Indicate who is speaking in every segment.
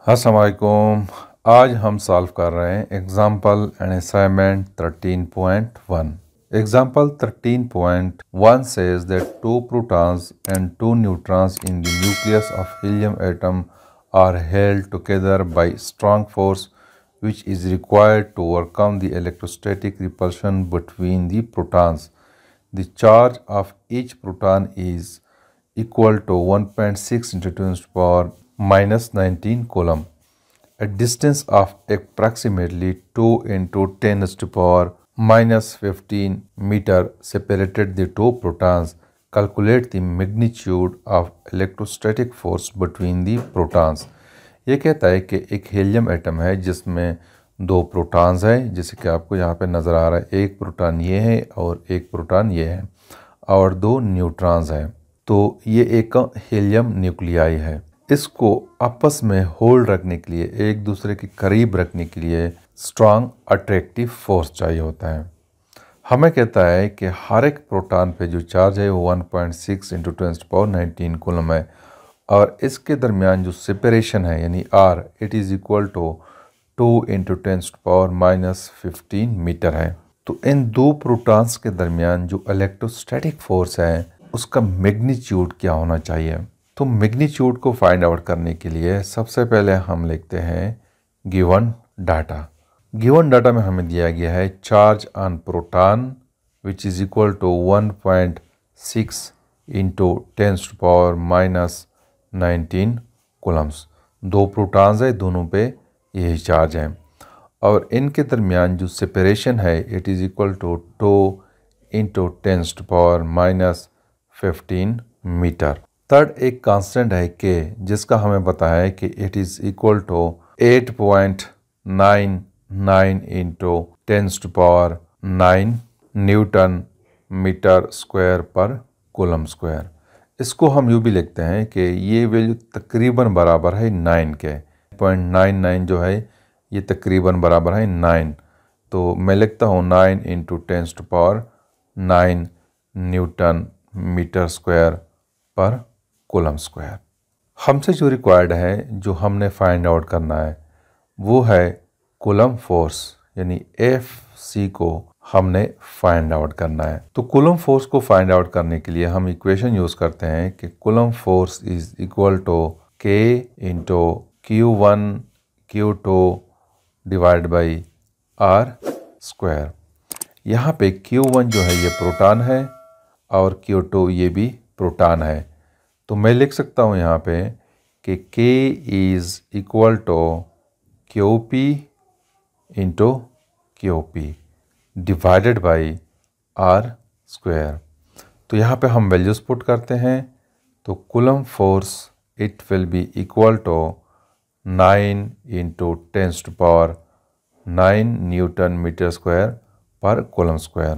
Speaker 1: अस्सलाम वालेकुम। आज हम सॉल्व कर रहे हैं example and assignment 13.1। Example 13.1 says that two protons and two neutrons in the nucleus of helium atom are held together by strong force which is required to overcome the electrostatic repulsion between the protons. The charge of each proton is equal to 1.6 into 10 to the power minus 19 coulomb. A distance of approximately 2 into 10 to the power minus 15 meter separated the two protons. Calculate the magnitude of electrostatic force between the protons. ये कहता है कि एक helium atom है जिसमें दो protons हैं, जैसे कि आपको यहाँ पे नज़र आ रहा है। एक प्रोटॉन ये है और एक प्रोटॉन ये है और दो न्यूट्रॉन्स हैं। तो ये एक हीलियम न्यूक्लियाई है। इसको आपस में होल्ड रखने के लिए, एक दूसरे के करीब रखने के लिए स्ट्रॉन्ग अट्रैक्टिव फोर्स चाहिए होता है। हमें कहता है कि हर एक प्रोटॉन पे जो चार्ज है वो 1.6 इंटू 10⁻19 कूलम है और इसके दरमियान जो सेपरेशन है यानी R it is equal to 2 into 10⁻15 metre है। तो इन दो प्रोटॉन्स के दरमियान जो इलेक्ट्रोस्टैटिक फोर्स है उसका मैग्नीट्यूड क्या होना चाहिए। तो मैग्नीट्यूड को फाइंड आउट करने के लिए सबसे पहले हम लिखते हैं गिवन डाटा। गिवन डाटा में हमें दिया गया है charge on proton which is equal to 1.6 into 10⁻19 coulombs. दो प्रोटॉन्स है, दोनों पे यही चार्ज है और इनके दरमियान जो सेपरेशन है it is equal to 2 into 10⁻15 metre. Third एक कांस्टेंट है के, जिसका हमें पता है कि it is equal to 8.99 into 10⁻9 newton metre square per coulomb square. इसको हम यूँ भी लिखते हैं कि ये वैल्यू तकरीबन बराबर है 9 के। 0.99 जो है ये तकरीबन बराबर है 9। तो मैं लिखता हूँ 9 into 10⁻9 newton metre square per coulomb square. हमसे जो रिक्वायर्ड है, जो हमने फाइंड आउट करना है वो है कूलम फोर्स, यानी FC को हमने फाइंड आउट करना है। तो कूलम फोर्स को फाइंड आउट करने के लिए हम इक्वेशन यूज़ करते हैं कि coulomb force is equal to K into Q1 Q2 divide by R square. यहाँ पे Q1 जो है ये प्रोटॉन है और Q2 ये भी प्रोटॉन है। तो मैं लिख सकता हूँ यहाँ पे कि K is equal to QP into QP divided by R square. तो यहाँ पे हम वैल्यूज़ पुट करते हैं। तो coulomb force it will be equal to 9 into 10⁻9 newton metre square per coulomb square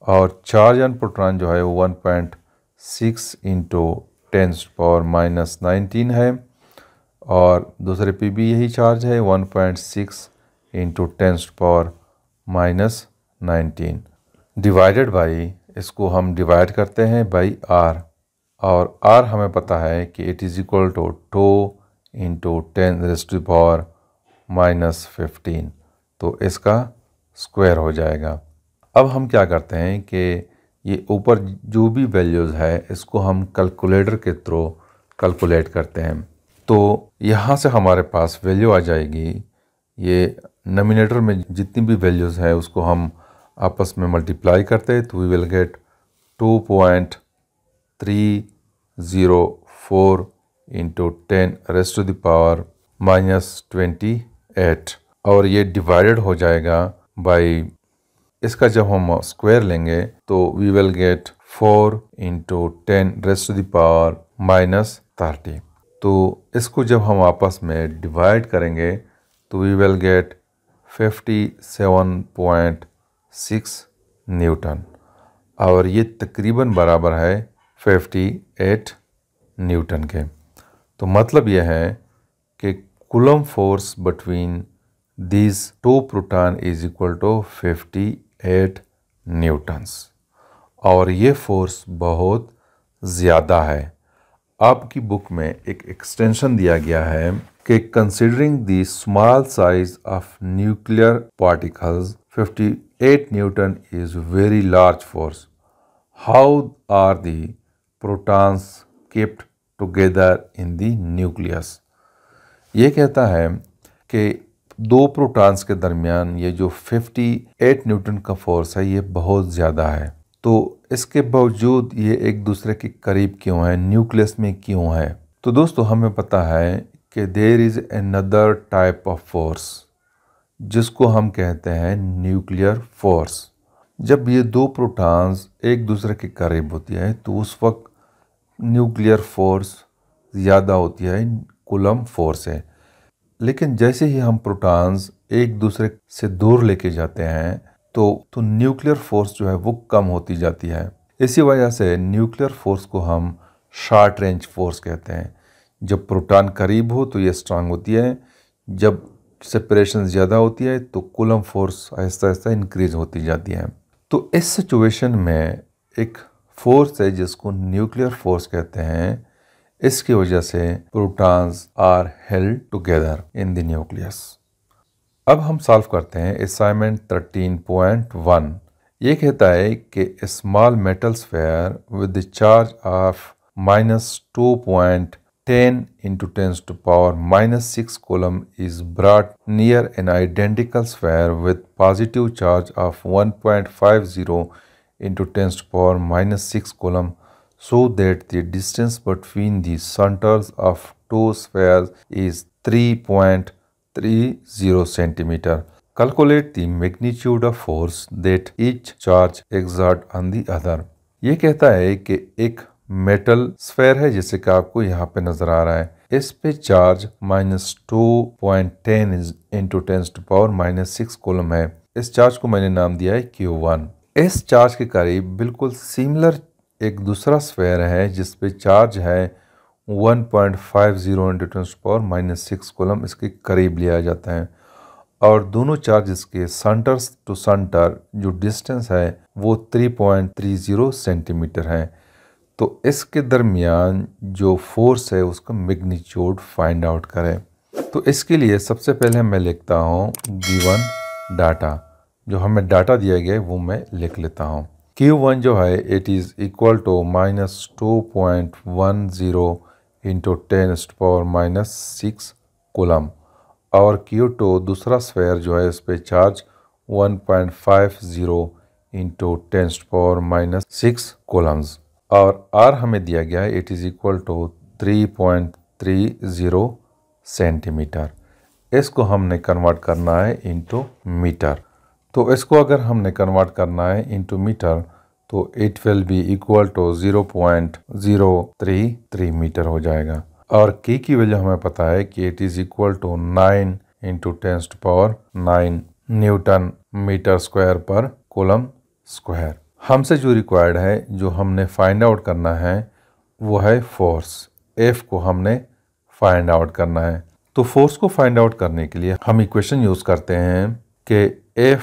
Speaker 1: और चार्ज ऑन प्रोटॉन जो है वो 1.6 इंटू 10⁻19 है और दूसरे पे भी यही चार्ज है 1.6 इंटू 10⁻19 डिवाइडेड बाई, इसको हम डिवाइड करते हैं बाई R और R हमें पता है कि it is equal to 2 into 10⁻15। तो इसका स्क्वायर हो जाएगा। अब हम क्या करते हैं कि ये ऊपर जो भी वैल्यूज़ है इसको हम कैलकुलेटर के थ्रू कैलकुलेट करते हैं। तो यहाँ से हमारे पास वैल्यू आ जाएगी। ये नोमिनेटर में जितनी भी वैल्यूज़ है उसको हम आपस में मल्टीप्लाई करते हैं तो वी विल गेट 2.304 इंटू 10⁻⁻28 और ये डिवाइडेड हो जाएगा बाई, इसका जब हम स्क्वायर लेंगे तो वी विल गेट 4 इंटू 10⁻⁻30। तो इसको जब हम आपस में डिवाइड करेंगे तो वी विल गेट 57.6 न्यूटन और ये तकरीबन बराबर है 58 न्यूटन के। तो मतलब यह है कि coulomb force between these two proton is equal to 58 Newton's और ये फोर्स बहुत ज़्यादा है। आपकी बुक में एक एक्सटेंशन दिया गया है कि considering the small size of nuclear particles, 58 Newton is very large force. How are the protons kept together in the nucleus? ये कहता है कि दो प्रोटॉन्स के दरमियान ये जो 58 न्यूटन का फोर्स है ये बहुत ज़्यादा है, तो इसके बावजूद ये एक दूसरे के करीब क्यों है, न्यूक्लियस में क्यों है? तो दोस्तों हमें पता है कि there is another type of force जिसको हम कहते हैं न्यूक्लियर फोर्स। जब ये दो प्रोटॉन्स एक दूसरे के करीब होती है तो उस वक्त न्यूक्लियर फोर्स ज़्यादा होती है कूलम फोर्स है। लेकिन जैसे ही हम प्रोटॉन्स एक दूसरे से दूर लेके जाते हैं तो न्यूक्लियर फोर्स जो है वो कम होती जाती है। इसी वजह से न्यूक्लियर फोर्स को हम शॉर्ट रेंज फोर्स कहते हैं। जब प्रोटॉन करीब हो तो ये स्ट्रांग होती है, जब सेपरेशन ज़्यादा होती है तो coulomb force Aahista Aahista increase होती जाती है। तो इस सिचुएशन में एक फोर्स है जिसको न्यूक्लियर फोर्स कहते हैं, इसकी वजह से protons are held together in the nucleus. अब हम सॉल्व करते हैं असाइनमेंट 13.1। ये कहता है कि small metal sphere with the charge of -2.10 into 10 to power -6 coulomb is brought near an identical sphere with positive charge of 1.50 into 10 to power -6 coulomb, so that the distance between the centers of two spheres is 3.30 centimeter. Calculate the magnitude of force that each charge exert on the other. ये कहता है कि एक metal sphere है जैसे कि आपको यहाँ पे नजर आ रहा है, इस पे charge -2.10 into 10 to power -6 coulomb है। इस चार्ज को मैंने नाम दिया है Q1। इस चार्ज के करीब बिल्कुल सिमिलर एक दूसरा स्फेयर है जिस पे चार्ज है 1.50 into 10 to power -6 कूलम, इसके करीब लिया जाता है और दोनों चार्जेस के सेंटर्स टू सेंटर जो डिस्टेंस है वो 3.30 सेंटीमीटर है। तो इसके दरमियान जो फोर्स है उसका मैग्नीट्यूड फाइंड आउट करें। तो इसके लिए सबसे पहले मैं लिखता हूँ गिवन डाटा, जो हमें डाटा दिया गया है वो मैं लिख लेता हूँ। Q1 जो है it is equal to -2.10 into 10 to power -6 coulomb और Q2 दूसरा स्फेयर जो है इस पे charge 1.50 into 10 to power -6 coulombs और R हमें दिया गया है it is equal to 3.30 centimetre. इसको हमने कन्वर्ट करना है इनटू मीटर। तो इसको अगर हमने कन्वर्ट करना है इनटू मीटर तो it will be equal to 0.033 metre हो जाएगा और की वैल्यू हमें पता है कि it is equal to 9 into 10 to power 9 newton metre square per coulomb square. हमसे जो रिक्वायर्ड है, जो हमने फाइंड आउट करना है वो है फोर्स। F को हमने फाइंड आउट करना है। तो फोर्स को फाइंड आउट करने के लिए हम इक्वेशन यूज़ करते हैं कि F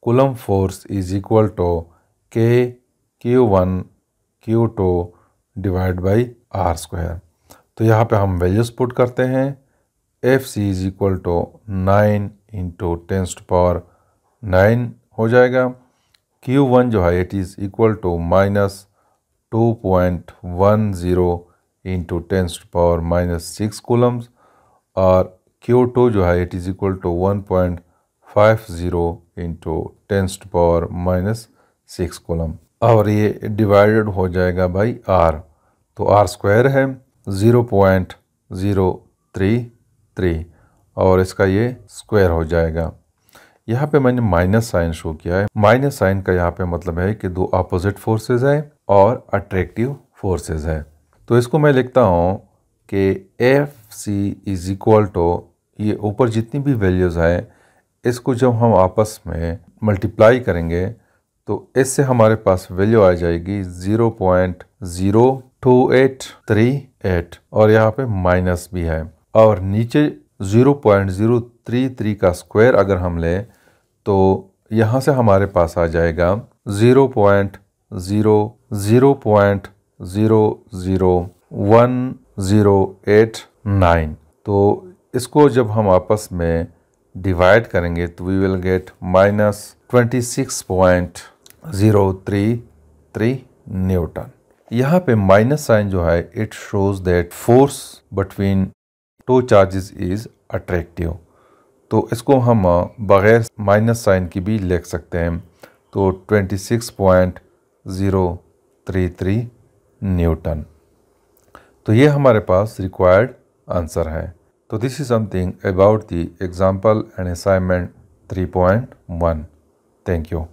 Speaker 1: coulomb force is equal to K Q1 Q2 divide by R square. तो यहाँ पे हम वैल्यूज पुट करते हैं। FC is equal to 9 into 10 to power 9 हो जाएगा। Q1 जो है it is equal to -2.10 into 10 to power -6 coulombs और Q2 जो है it is equal to 1.50 into 10 to power -6 coulomb और ये डिवाइडेड हो जाएगा बाई R। तो R स्क्वायर है 0.033 और इसका ये स्क्वायर हो जाएगा। यहाँ पे मैंने माइनस साइन शो किया है। माइनस साइन का यहाँ पे मतलब है कि दो अपोजिट फोर्सेस है और अट्रैक्टिव फोर्सेस है। तो इसको मैं लिखता हूँ कि FC इज इक्वल टू, ये ऊपर जितनी भी वैल्यूज़ है इसको जब हम आपस में मल्टीप्लाई करेंगे तो इससे हमारे पास वैल्यू आ जाएगी 0.02838 और यहाँ पे माइनस भी है और नीचे 0.033 का स्क्वायर अगर हम लें तो यहाँ से हमारे पास आ जाएगा 0.0001089। तो इसको जब हम आपस में डिवाइड करेंगे तो वी विल गेट -26.033 न्यूटन। यहाँ पे माइनस साइन जो है it shows that force between two charges is attractive. तो इसको हम बगैर माइनस साइन की भी लिख सकते हैं। तो 26.033 न्यूटन। तो ये हमारे पास रिक्वायर्ड आंसर है। तो this is something about the example and assignment 3.1। Thank you.